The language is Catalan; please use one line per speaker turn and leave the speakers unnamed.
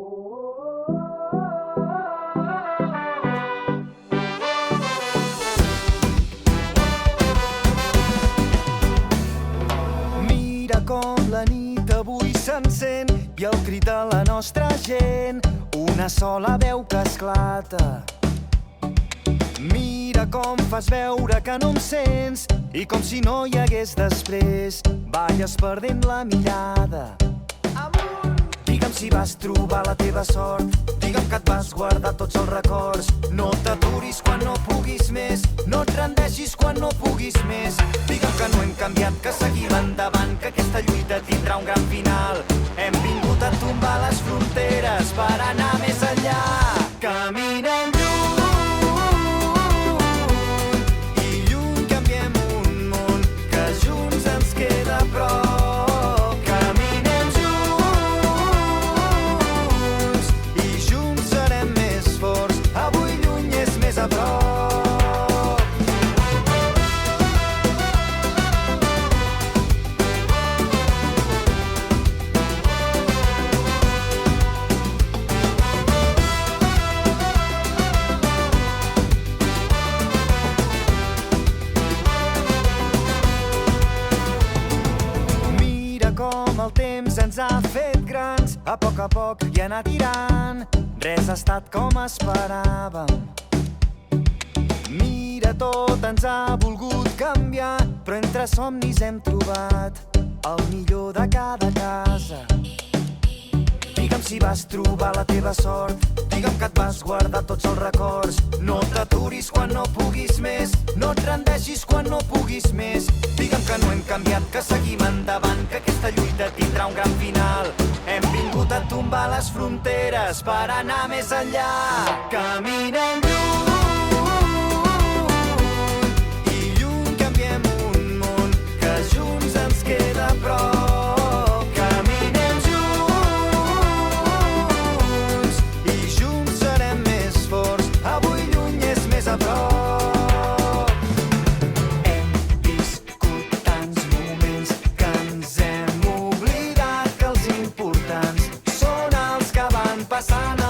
Mira com la nit avui s'encén i el crit de la nostra gent, una sola veu que esclata. Mira com fas veure que no em sents i com si no hi hagués després, balles perdent la mirada. Digue'm si vas trobar la teva sort, digue'm que et vas guardar tots els records. No t'aturis quan no puguis més, no et rendeixis quan no puguis més. Digue'm que no hem canviat, que seguim endavant, que aquesta lluita tindrà un gran final. Hem vingut a tombar les fronteres per anar més enllà. Caminem lluny i lluny canviem un món que junts ens queda a prop. El temps ens ha fet grans, a poc i anar tirant. Res ha estat com esperàvem. Mira, tot ens ha volgut canviar, però entre somnis hem trobat el millor de cada casa. Digue'm si vas trobar la teva sort, digue'm que et vas guardar tots els records. No t'aturis quan no puguis més, no et rendeixis quan no puguis més. Digue'm que no hem canviat, que seguim endavant, que aquesta lluita tindrà un gran final. Hem vingut a tombar les fronteres per anar més enllà. Caminem lluny i lluny canviem un món que junts ens queda a prop. Hem viscut tants moments que ens hem oblidat que els importants són els que van passant.